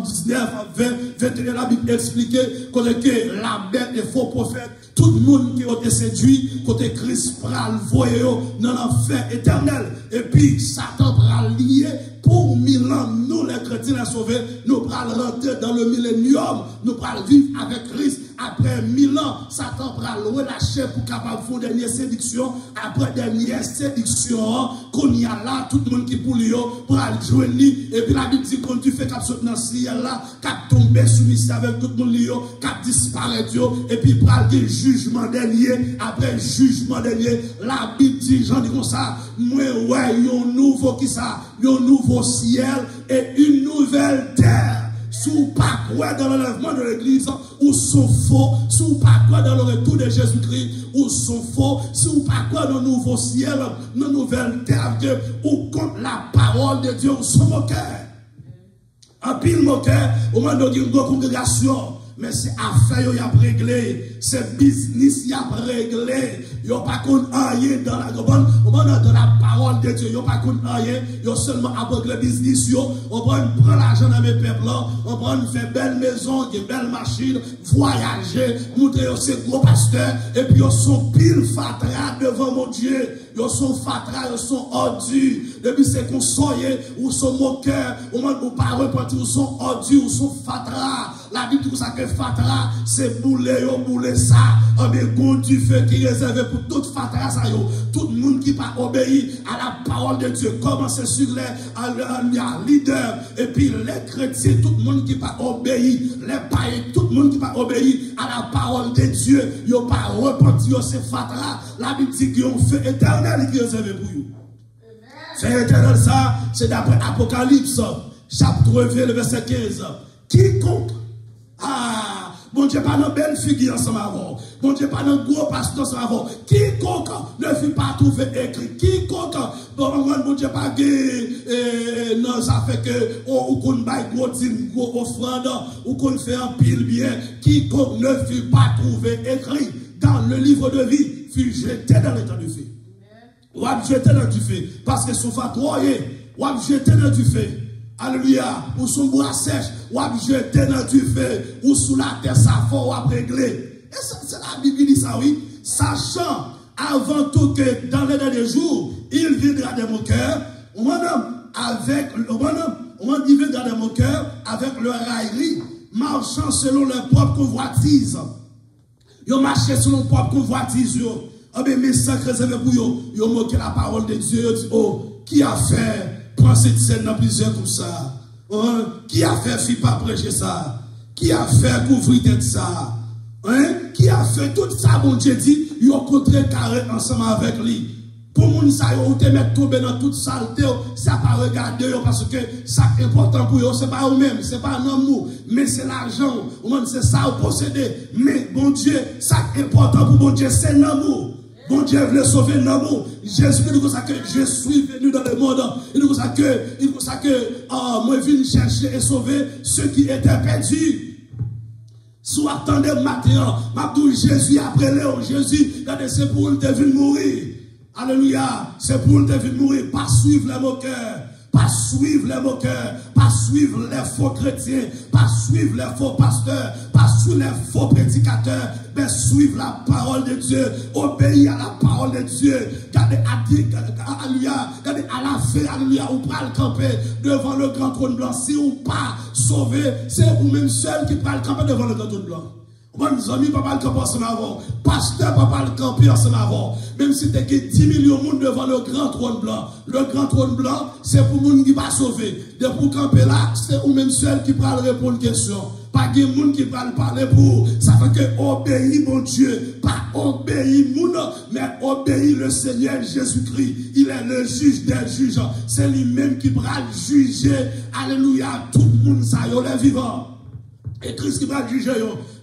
19, 20, 21, la Bible explique que la bête des faux prophètes, tout le monde qui a été séduit, côté Christ pral voyer dans l'enfer éternel. Et puis Satan pral lié pour 1000 ans, nous les chrétiens sauvés, nous pral rentrer dans le millénium, nous pral vivre avec Christ. Après 1000 ans, Satan pral relâcher pour capable faire une dernière séduction. Après dernière séduction, qu'on y a là, tout le monde qui pour lui, pral jouer lui. Et puis la Bible dit, quand tu fais cap sauter dans le ciel là, cap tomber soumis avec tout le monde, cap disparaître, et puis pral dire jugement dernier. Après jugement dernier, la Bible dit, j'en dis comme ça, moi, ouais, il y a un nouveau qui ça, il y a un nouveau ciel et une nouvelle terre. Sous pas quoi dans l'enlèvement de l'église, ou sont faux, sous pas quoi dans le retour de Jésus-Christ, ou sont faux, sous pas quoi dans le nouveau ciel, dans la nouvelle terre, ou contre la parole de Dieu, ou sont moqueurs. Un pile moqueur, au moment de une congrégation. Mais c'est affaire y a réglé, c'est business y a réglé. Y a pas qu'on aille dans la dans la parole de Dieu, y a pas qu'on aille, y a seulement avec le business yo, on prend l'argent dans mes peuples, on prend faire belle maison, des belles machines, voyager, montrer ces gros pasteurs et puis ils sont pile fatra devant mon Dieu. Ils sont fatra, ils sont ordus. Depuis c'est qu'on soye, ou sont moqueurs, ou même ou pas repentir, ou sont ordus, ou sont fatra. La Bible dit ça que fatra, c'est bouler, bouler ça. Oh bien, God du feu qui est réservé pour toute fatra ça yo. Tout le monde qui pas obéi à la parole de Dieu, commence sur les leaders, et puis les chrétiens, tout le monde qui pas obéi, les païens, tout le monde qui pas obéi à la parole de Dieu, ils n'ont pas repenti, c'est fatra. La Bible dit qu'ils ont fait éternel qui est réservé pour vous. C'est éternel ça, c'est d'après Apocalypse, chapitre 20, le verset 15. Quiconque, bon Dieu, pas dans belle figure ensemble avant. Bon Dieu, pas dans gros pasteur ensemble avant. Quiconque ne fut pas trouvé écrit. Quiconque, bon Dieu, pas non, ça fait que, ou qu'on baille gros dîme, gros offrande, ou qu'on fait un pile bien. Quiconque ne fut pas trouvé écrit dans le livre de vie, fut jeté dans l'état du feu. Ou a jeté dans du feu. Parce que son fatrouille, ou a jeté dans du feu. Alléluia. Ou son bois sèche, ou a jeté dans du feu. Ou sous la terre, ça faut ou a réglé. Et ça, c'est la Bible qui dit ça, oui. Sachant avant tout que dans les derniers jours, il viendra de mon cœur. On viendra de mon cœur avec leur raillerie, marchant selon leur propre convoitise. Ils marchaient selon leur propre convoitise. Ah ben, mais ça réservé pour eux. Ils ont moqué la parole de Dieu. Ils ont dit, oh, qui a fait prendre cette scène dans plusieurs comme ça? Hein? Qui a fait fi pas prêcher ça? Qui a fait couvrir tête ça? Hein? Qui a fait tout ça, mon Dieu dit, ils ont contrecarré ensemble avec lui. Pour moun ça, ils ont te mettre tomber dans toute saleté, ça pas regarder parce que ça est important pour eux, c'est pas eux-mêmes, c'est pas un amour, mais c'est l'argent, c'est ça au posséder. Mais bon Dieu, ça est important pour mon Dieu, c'est l'amour. Bon Dieu veut sauver l'amour. Jésus dit comme ça que je suis venu dans le monde. Il dit comme ça que, moi je viens chercher et sauver ceux qui étaient perdus. Soit attendez matin, m'abdou Jésus après Léon, Jésus, regardez, c'est pour lui deviner mourir. Alléluia, c'est pour lui deviner mourir, pas suivre les moqueurs. Pas suivre les moqueurs, pas suivre les faux chrétiens, pas suivre les faux pasteurs, pas suivre les faux prédicateurs, mais suivre la parole de Dieu, obéir à la parole de Dieu. Gardez alléluia, gardez à la fin, alléluia, ou pas le camper devant le grand trône blanc. Si ou pas sauvé, c'est vous-même seul qui peut le camper devant le grand trône blanc. Mes amis, papa le camper ensemble avant. Pasteur, papa le camper ensemble avant. Même si tu as 10 millions de monde devant le grand trône blanc. Le grand trône blanc, c'est pour les gens qui ne sont pas sauvés. De pour camper là, c'est vous-même seul qui peut répondre aux questions. pas de monde qui va le parler pour. Ça fait que obéir mon Dieu, pas obéir mon, mais obéir le Seigneur Jésus-Christ. Il est le juge des juges. C'est lui-même qui va juger. Alléluia, tout le monde, ça y est, les vivants. Et Christ qui va juger,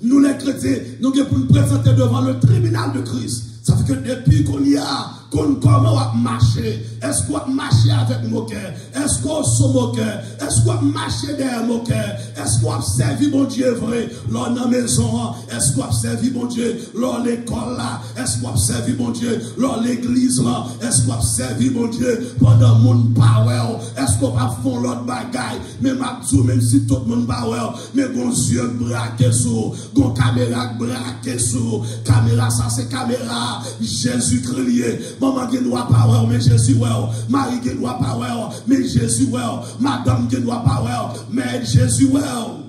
nous les chrétiens, nous pour nous présenter devant le tribunal de Christ. Ça fait que depuis qu'on y a, qu'on comment on marcher, est-ce qu'on marche avec mon cœur, est-ce qu'on se moque, est-ce qu'on marche derrière mon cœur, est-ce qu'on servi mon Dieu vrai, lors de la maison, est-ce qu'on servi mon Dieu, lors de l'école là, est-ce qu'on servi mon Dieu, lors de l'église là, est-ce qu'on servi mon Dieu pendant mon power, est-ce qu'on va faire l'autre bagaille, mais ma tout même si tout le monde power, mais mon yeux braqué sur, mon caméra braqué sur, caméra ça c'est caméra. Jésus-Christ lié. Maman qui doit pas voir, mais Jésus well. Marie qui doit pas voir, mais Jésus well. Madame qui doit pas voir, mais Jésus well.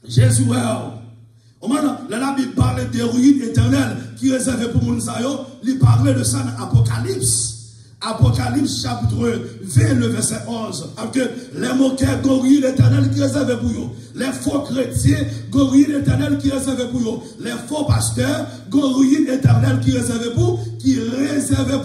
Jésus well. La Bible parle des ruines éternelles qui réservées pour mon sayo. Il parlait de ça dans Apocalypse. Apocalypse chapitre 20, le verset 11. Que les moqueurs gorilles l'éternel qui réservent pour eux. Les faux chrétiens, gorilles l'éternel qui réservent pour eux. Les faux pasteurs, gorilles l'éternel qui réservent pour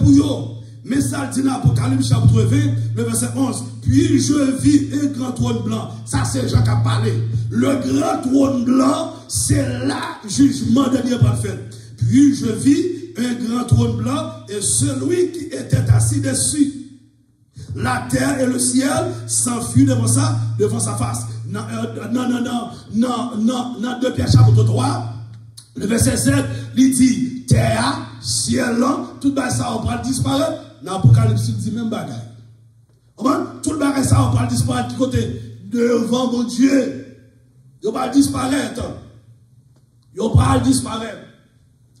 eux. Mais ça dit dans Apocalypse chapitre 20, le verset 11. Puis je vis un grand trône blanc. Ça c'est Jean qui a parlé. Le grand trône blanc, c'est là jugement dernier parfait. Puis je vis un grand trône blanc et celui qui était assis dessus. La terre et le ciel s'enfuient devant sa face. Non, 2 Pierre chapitre 3, le verset 7, il dit, terre, ciel, tout ça on va disparaître. Dans l'Apocalypse, il dit même bagaille. Tout le bagage ça on va disparaître du côté devant mon Dieu. Il va disparaître. Il va disparaître.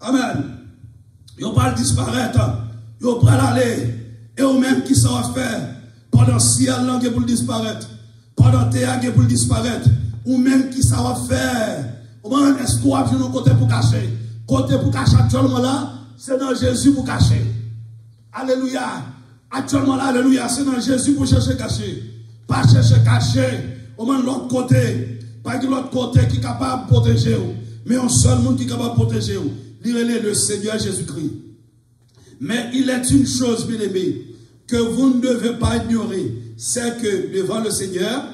Amen. Ils vont disparaître, ils vont aller, et eux-mêmes qui s'en vont faire, pendant ciel langue pour disparaître, pendant terre pour disparaître, ou même qui s'en vont faire. Est-ce qu'on a besoin de côté pour cacher? Côté pour cacher actuellement là, c'est dans Jésus pour cacher. Alléluia. Actuellement là, alléluia, c'est dans Jésus pour chercher cacher. Pas chercher cacher. Au moins l'autre côté, pas de l'autre côté qui est capable de protéger, mais un seul monde qui est capable de protéger. Lirez le Seigneur Jésus-Christ. Mais il est une chose, bien aimé, que vous ne devez pas ignorer. C'est que devant le Seigneur,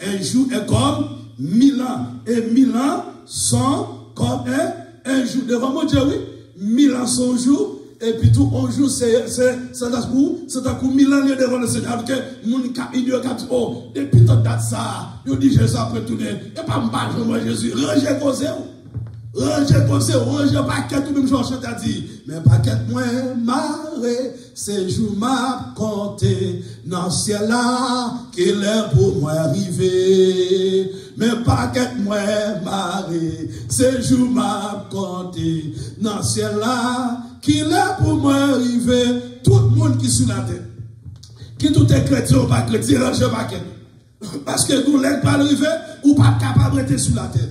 un jour est comme 1000 ans. Et 1000 ans sont comme un jour. Devant mon Dieu, oui. 1000 ans sont un jour. Et puis tout un jour, c'est un coup 1000 ans devant le Seigneur. Que mon idiot a dit, oh, depuis toute date ça, je dis Jésus après tout. Et pas me Jésus. Rangez causé. Ranger conseil, ranger paquet, tout même Jean t'a dit, mais paquet moins marre, c'est jour m'a compté, dans ciel là, qu'il est pour moi arriver. Mais paquet moins marre, c'est jour m'a compté, dans ciel là, qu'il est pour moi arriver. Tout le monde qui est sur la terre, qui tout est chrétien ou pas chrétien, ranger paquet. Parce que vous n'êtes pas arrivé, ou pas capable d'être sur la terre.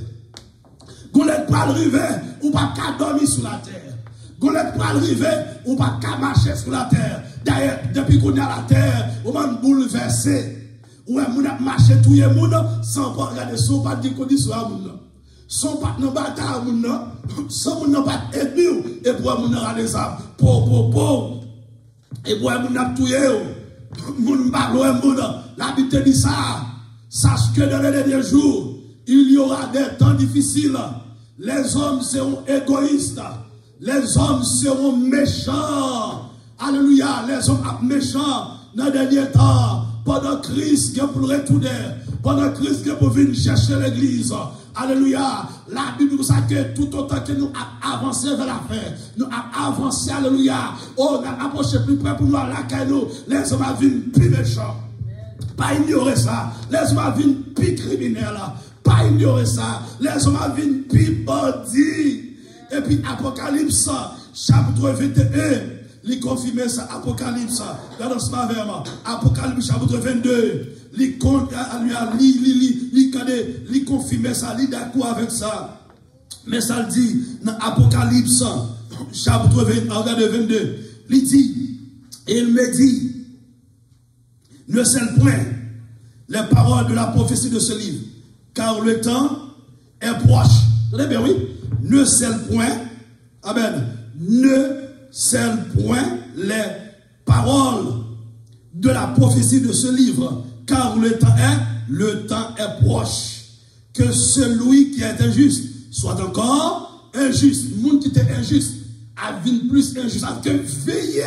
Vous n'êtes pas arrivé, ou pas qu'à dormir sur la terre. Vous n'êtes pas arrivé, ou pas qu'à marcher sur la terre. D'ailleurs, depuis qu'on est à la terre, on m'a bouleversé. Ou on a marché tout le monde sans pas regarder son pas de condition à monde. Son pas de bataille à monde. Sans monde pas ennemi. Et pour on a les arbres. Et pour on a tout monde pas loin monde. La Bible dit ça. Sache que dans les derniers jours, il y aura des temps difficiles. Les hommes seront égoïstes. Les hommes seront méchants. Alléluia. Les hommes méchants dans les derniers temps. Pendant Christ qui est pour retourner. Pendant Christ qui est pour venir chercher l'église. Alléluia. La Bible nous dit que tout autant que nous avançons vers la fin, nous avançons, alléluia. Oh, nous approchons plus près pour nous à la caillou. Les hommes viennent plus méchants. Pas ignorer ça. Les hommes viennent plus criminels. Pas ignorer ça. Les hommes viennent plus bandits. Et puis Apocalypse, chapitre 21, il confirme ça. Apocalypse, dans ce moment, Apocalypse, chapitre 22, il confirme ça, il est d'accord avec ça. Mais ça le dit, dans Apocalypse, chapitre 22, il dit, et il me dit, ne scelle point les paroles de la prophétie de ce livre, car le temps proche. Très bien, oui. Ne scelle point. Amen. Ne scelle point les paroles de la prophétie de ce livre, car le temps est proche. Que celui qui est injuste soit encore injuste. Le monde qui était injuste a vu plus injuste. Que veiller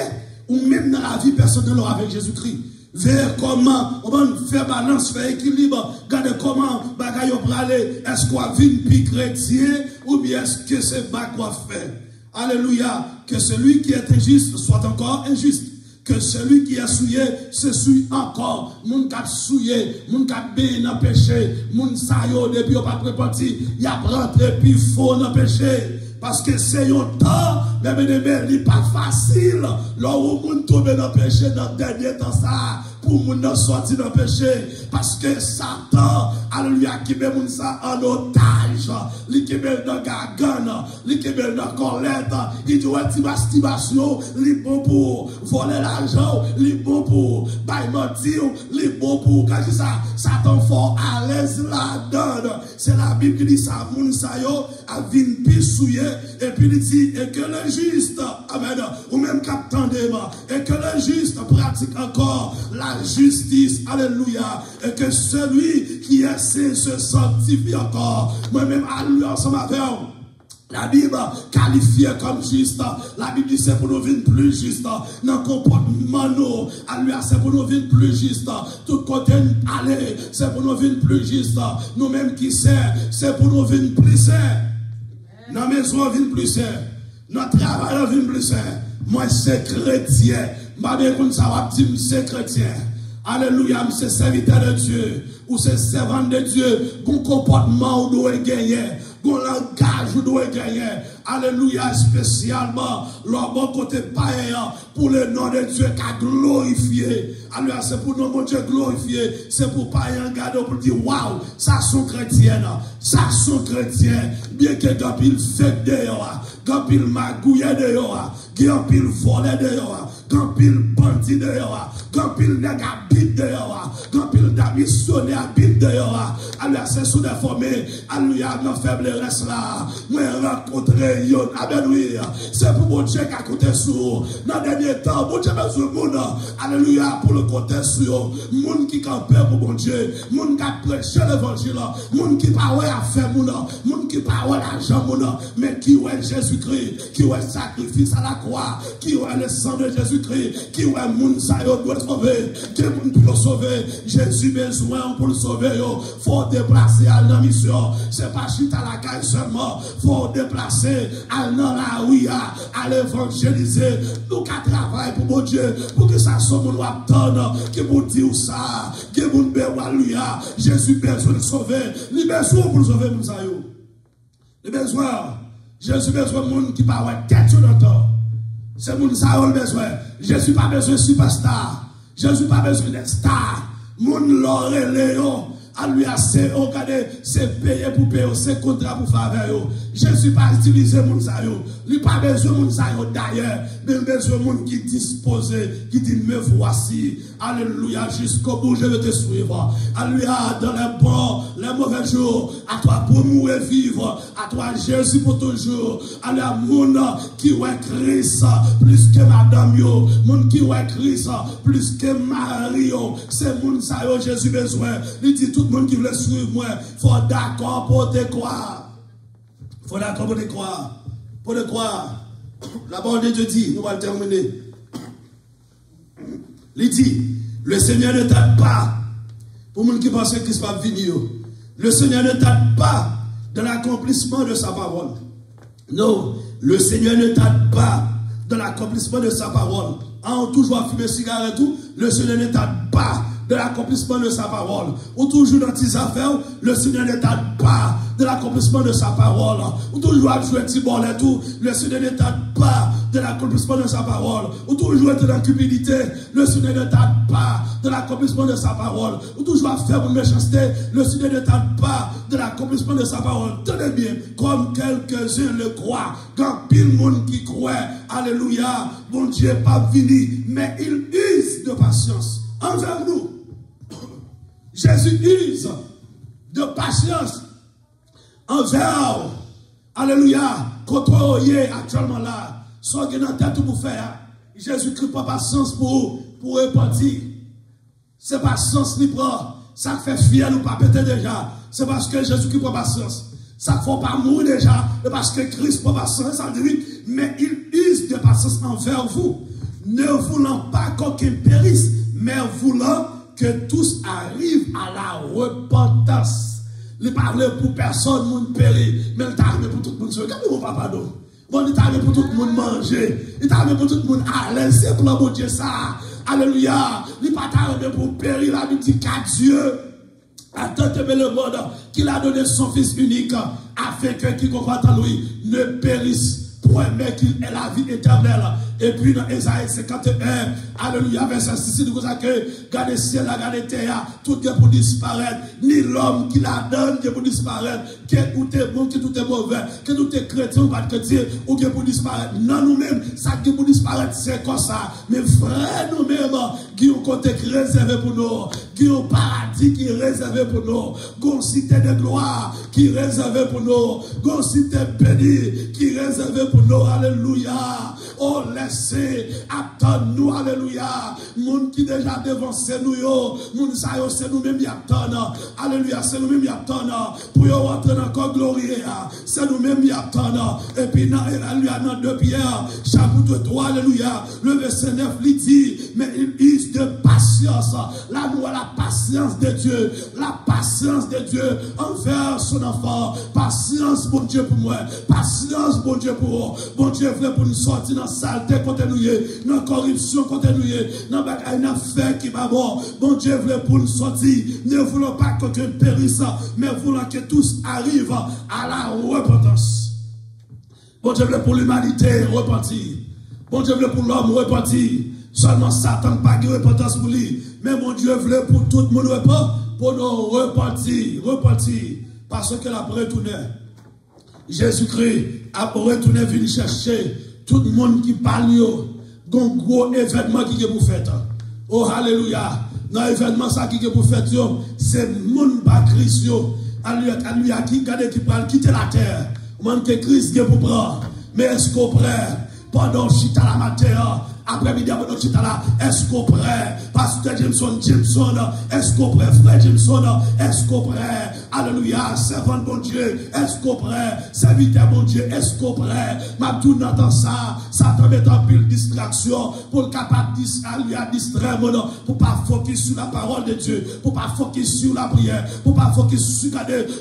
ou même dans la vie personnelle avec Jésus-Christ. Veillez comment on va faire balance, faire équilibre. Regardez comment bagaille on va aller. Est-ce qu'on va vivre plus chrétien ou bien est-ce que c'est pas quoi faire? Alléluia. Que celui qui est injuste soit encore injuste. Que celui qui est souillé se souille encore. Moun kap souillé, moun kap bé dans péché, moun sa yo depuis ou pas préparti, y a rentré puis faux dans péché. Parce que c'est un temps, mais il n'est pas facile. Là où moun tombe dans péché dans le dernier temps ça, pour moun sortir dans péché. Parce que Satan, alléluia, qui met moun ça en otage, li qui met dans gagan, li qui met dans colette, il dit ouais, masturbation, li bon pour voler l'argent, li bon pour bailler mentir, li bon pour quand ça, Satan fort à l'aise là-dedans. C'est la Bible qui dit ça, moun sa yo, a vin pisouye, et puis il dit, et que le juste, amen, ou même captain et que le juste pratique encore la justice, alléluia, et que celui qui est saint se sanctifie encore. Moi-même, alléluia, ensemble avec vous. La Bible qualifiée comme juste. La Bible dit c'est pour nous vivre plus juste. Dans le comportement, nous, alléluia, c'est pour nous vivre plus juste. Tout côté aller, c'est pour nous vivre plus juste. Nous-mêmes qui c'est pour nous vivre plus sains. Dans la maison, on vient plus sain. Notre travail, on vient plus sain. Moi, c'est chrétien. Je ça dire c'est chrétien. Alléluia, c'est serviteur de Dieu. Ou c'est servant de Dieu. Bon comportement, on doit gagner. Bon langage, on doit gagner. Alléluia, spécialement, leur bon côté païen, pour le nom de Dieu qui a glorifié. Alléluia, c'est pour nous, mon Dieu, glorifié. C'est pour païen garder, pour dire, waouh, ça sont chrétiens, ça sont chrétiens. Bien que quand ils fait dehors, quand ils magouillent dehors, quand ils volent dehors, quand ils bandits dehors, quand ils habitent dehors, quand ils missionnaires habitent dehors. Alléluia, c'est sous des formés. Alléluia, nos faiblesses là. Moi, rencontrer yon. Alléluia. C'est pour mon Dieu qui a compté sur. Dans le dernier temps, mon Dieu a besoin de monde. Alléluia, pour le compter sur. Monde qui campait pour mon Dieu. Monde qui a prêché l'évangile. Monde qui pas ouais à faire monde. Monde qui pas ouais l'argent monde. Mais qui ouais Jésus-Christ. Qui ouais sacrifice à la croix. Qui ouais le sang de Jésus-Christ. Qui ouais monde ça doit sauver. Qui monde pour le sauver. Jésus besoin pour le sauver. Faut déplacer à la mission. C'est pas chute à la caille seulement. Faut déplacer à la rue, à l'évangéliser. Nous qui travaillons pour mon Dieu, pour que ça soit mon attendre, que mon Dieu ça, que mon béoualuya. Jésus besoin de sauver. Il besoin pour sauver mon saillot. Il besoin. Jésus besoin de monde qui parle tête sur le temps. C'est mon saillot besoin. Jésus pas besoin de superstar. Jésus pas besoin d'être star. Mon l'or et Léon. À lui, c'est payé pour payer, c'est contrat pour faveur. Je ne suis pas utilisé mon sayo. Il n'y a pas besoin de mon sayo d'ailleurs, mais besoin de monde qui dispose, qui dit me voici. Alléluia, jusqu'au bout je vais te suivre. Alléluia, dans les bons, les mauvais jours, à toi pour mourir et vivre, à toi Jésus pour toujours. Alléluia, mon qui ouais Christ plus que madame yo, mon qui ouais Christ plus que Marie, c'est mon sayo Jésus besoin. Il dit tout le monde qui veut suivre moi, il faut d'accord pour te croire. Il faut d'accord pour te croire. Pour te croire. La parole de Dieu dit, nous allons terminer. Il dit, le Seigneur ne tarde pas. Pour les gens qui pensent que Christ va venir. Le Seigneur ne tarde pas dans l'accomplissement de sa parole. Non, le Seigneur ne tarde pas dans l'accomplissement de sa parole. On toujours fumer cigare et tout, le Seigneur ne tarde pas de l'accomplissement de sa parole. Ou toujours dans tes affaires, le Seigneur ne tarde pas de l'accomplissement de sa parole. Ou toujours à jouer petit bol et tout, le Seigneur ne tarde pas de l'accomplissement de sa parole. Ou toujours être dans cupidité, le Seigneur ne tarde pas de l'accomplissement de sa parole. Ou toujours à faire une méchanceté, le Seigneur ne tarde pas de l'accomplissement de sa parole. Tenez bien, comme quelques-uns le croient, quand pile monde qui croit, alléluia, mon Dieu n'est pas fini, mais il use de patience envers nous. Jésus use de patience envers, alléluia, quand on est actuellement là, soit que dans tête pour faire, Jésus-Christ prend patience pour repentir. C'est patience qu'il prend. Ça fait fier ou pas péter déjà. C'est parce que Jésus-Christ prend patience. Ça ne faut pas mourir déjà. C'est parce que Christ prend patience. Ça dit, mais il use de patience envers vous. Ne voulant pas qu'aucun périsse, mais voulant que tous arrivent à la repentance. Il parle pour personne, monde périt, mais il parle pour tout le monde. Regardez mon papa d'eau. Bon, il parle pour tout le monde manger. Il parle pour tout le monde à l'aise. C'est pour le Dieu ça. Alléluia. Il parle pour périr. La dit qu'à Dieu a tant aimé le monde qu'il a donné son Fils unique afin que quiconque en lui ne périsse point, mais qu'il ait la vie éternelle. Et puis dans Esaïe 51, alléluia, verset 6, nous disons que regardez ciel, regardez terre, tout est pour disparaître. Ni l'homme qui la donne qui est pour disparaître. Que tout est bon, que tout est mauvais, que tout est chrétien ou pas chrétien, ou qui est pour disparaître. Non, nous-mêmes, ça qui est pour disparaître, c'est comme ça. Mais frère, nous-mêmes, qui ont un côté réservé pour nous, qui ont un paradis qui est réservé pour nous, qui ont une cité de gloire qui est réservé pour nous, qui ont une cité bénie qui est réservé pour nous. Alléluia. Oh, laissez, attendons-nous, alléluia. Moun qui déjà devancé nous, moun sa yo, c'est nous-mêmes qui attendons. Alléluia, c'est nous-mêmes qui attendons. Pour y rentrer dans le glorieux, c'est nous-mêmes qui attendons. Et puis, alléluia, dans 2 Pierre, chapitre 3, alléluia, le verset 9, il dit, mais il use de patience. Là, nous, la patience de Dieu, la patience de Dieu envers son enfant. Patience, bon Dieu, pour moi. Patience, bon Dieu, pour vous. Bon Dieu, voulait pour nous sortir dans saleté côté nous, dans corruption côté nous, dans une affaire qui va bon. Bon Dieu voulait pour nous sortir. Ne voulons pas qu'aucun périsse, mais voulons que tous arrivent à la repentance. Bon Dieu voulait pour l'humanité repentir. Bon Dieu voulait pour l'homme repentir. Seulement Satan pas de repentance pour lui. Mais mon Dieu voulait pour tout le monde repentir, pour nous repentir. Parce que la retourné. Jésus-Christ a retourné venir chercher tout le monde qui parle, un gros événement qui est pour faire. Oh, alléluia. Dans l'événement qui est pour faire, c'est le monde par Christ. Alléluia, qui parle quitter la terre. Monde que Christ est pour prendre. Mais est-ce qu'on prend pendant chita la matière? Après-midi, est-ce qu'on prêt, Pasteur Jameson, est-ce qu'on prêt, Frère Jameson, est-ce qu'on prêt, alléluia, servant bon Dieu, est-ce qu'on prêt, serviteur bon Dieu, est-ce qu'on prêt, ma tout dans ça te met en pile distraction, pour le capable de distraire, pour pas focus sur la parole de Dieu, pour pas focus sur la prière, pour pas focus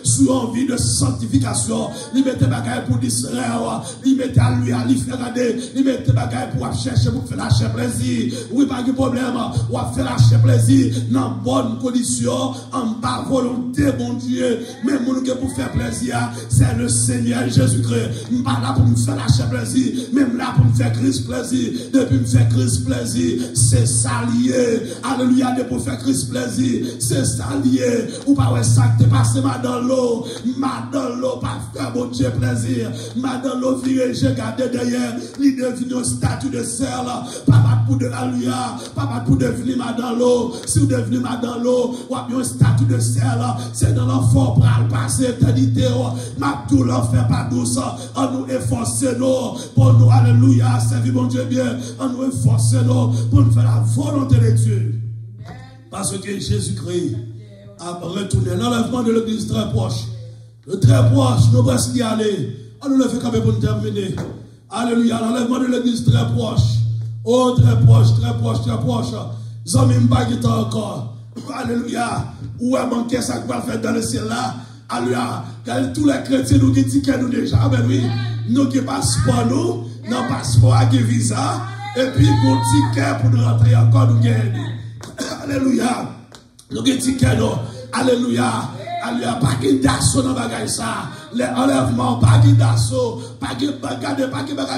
sur envie de sanctification, il mettait bagaille pour distraire, il mettait à lui, à lui faire regarder, il mettait bagaille pour chercher, pour faire lâcher plaisir. Oui, pas de problème. On va faire lâcher plaisir dans bonnes conditions, en bas volonté, mon Dieu. Mais mon Dieu, pour faire plaisir, c'est le Seigneur Jésus-Christ. Pas là pour me faire lâcher plaisir, même là pour me faire Christ plaisir. Depuis me faire Christ plaisir, c'est ça lié. Alléluia, de pour faire Christ plaisir, c'est ça lié. Ou pas ouais, ça que t'es passé ma dans l'eau, pas faire mon Dieu plaisir. Ma dans l'eau, viré, j'ai gardé derrière, il devient un statut de sel. Papa pour de l'alluia, papa pour devenir ma dans l'eau. Si vous devenez ma dans l'eau, ou bien un statut de sel, c'est dans l'enfant pour le passer éternité. Ma douleur fait pas douce. On nous efforcer nous pour nous, alléluia, servir mon Dieu bien. On nous efforcer nous pour nous faire la volonté de Dieu. Parce que Jésus-Christ a retourné. L'enlèvement de l'église très proche. Très proche, nous presque y aller. On nous le fait quand même pour nous terminer. Alléluia, l'enlèvement de l'église très proche. Oh, très proche. Zami m'bagit encore. Alléluia. Où est manqué ça qu'on va faire dans le ciel là? Alléluia. Tous les chrétiens nous qui ticket nous déjà. Ben oui. Nous qui passeport nous, non passeport à visa. Et puis, mon ticket pour nous rentrer encore nous gagner. Alléluia. Nous qui ticket nous. Alléluia. Alléluia. Pas qu'il d'assaut dans bagaille ça. Les enlèvements, pas qu'il d'assaut. Pas qu'il bagaille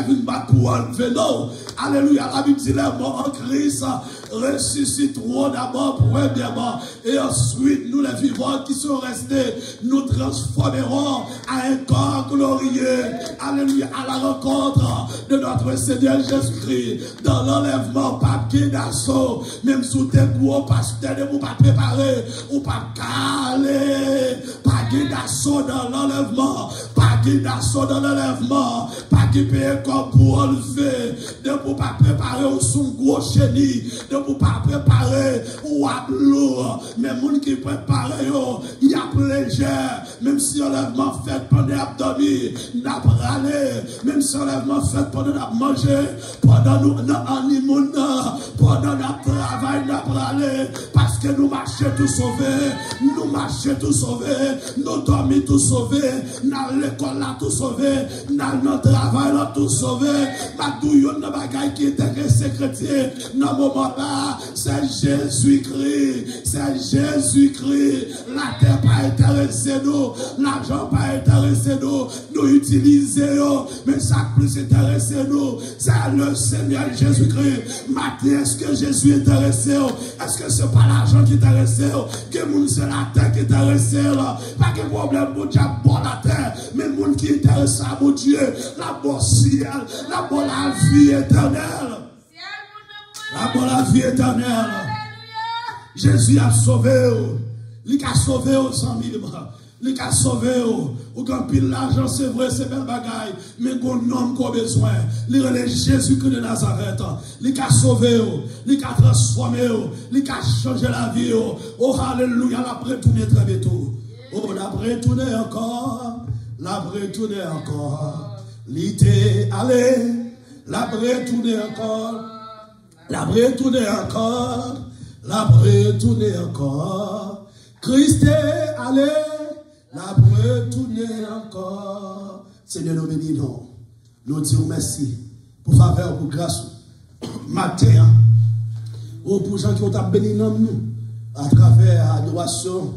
une batte pour enlever non. Alléluia. La Bible dit les morts en Christ ressusciteront d'abord premièrement. Et ensuite, nous les vivants qui sont restés, nous transformerons à un corps glorieux. Alléluia. À la rencontre de notre Seigneur Jésus-Christ. Dans l'enlèvement, pas qu'il d'assaut. Même sous tes gros pasteurs, ne vous pas préparer ou pas caler. Pas qu'il d'assaut. d'assaut dans l'enlèvement, pas d'assaut dans l'enlèvement, pas de payer comme pour enlever, de pour pas préparer son gros chenille, de pour pas préparer ou à lourd, mais moun qui prépare il y a léger, même si enlèvement fait pendant l'abdomen, n'a pas râlé, même si enlèvement fait pendant la manger, pendant nous animons, pendant notre travail, n'a pas râlé, parce que nous marchons tout sauvés, nous dormons tout sauvés, dans l'école là tout sauvé, dans notre travail là tout sauvé, madouillon n'a pas qui intéresse chrétien, dans le moment là, c'est Jésus-Christ, la terre pas intéressé nous, l'argent pas intéressé nous, nous utilisons, mais ça plus intéressé nous, c'est le Seigneur Jésus-Christ. Maintenant, est-ce que Jésus est intéressé? Est-ce que c'est pas l'argent qui est intéressé? Que moun c'est la terre qui est intéressé? Pas de problème pour diable bon la terre, mais moun qui est intéressé à mon Dieu, la bonne ciel, la bonne la vie éternelle. La bonne la vie éternelle. Jésus a sauvé. Il a sauvé aux 100 000. Il a sauvé ou quand pile l'argent, c'est vrai, c'est belle bagaille, mais qu'on homme qu'on a besoin. Il est Jésus-Christ de Nazareth. Il a sauvé, il a transformé, il a changé la vie. Oh, alléluia, il a retourné très bientôt. Oh, il a retourné encore. L'été allé, il a retourné encore. Christ est allé, la retourner encore. Seigneur, nous bénissons. Nous disons merci pour faveur, pour grâce. Matin, pour gens qui ont béni nous, à travers l'adoration,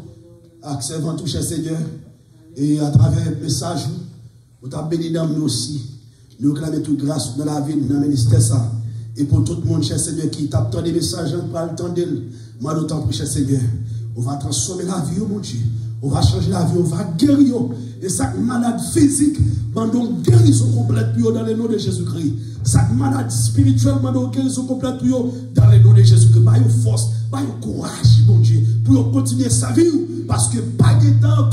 à servant tout cher Seigneur, et à travers le message, nous avons béni nous aussi. Nous réclamons toute grâce dans la vie, dans le ministère. Ça. Et pour tout le monde, cher Seigneur, qui tape tant des messages, pour le temps d'elle, moi, d'autant plus, cher Seigneur. On va transformer la vie, mon Dieu. On va changer la vie, on va guérir. Et chaque malade physique, mandons guérison complète dans le nom de Jésus-Christ. Chaque malade spirituel, mandons guérison complète dans le nom de Jésus-Christ. Bah, force, bah, courage, mon Dieu, pour continuer sa vie. Parce que pas de temps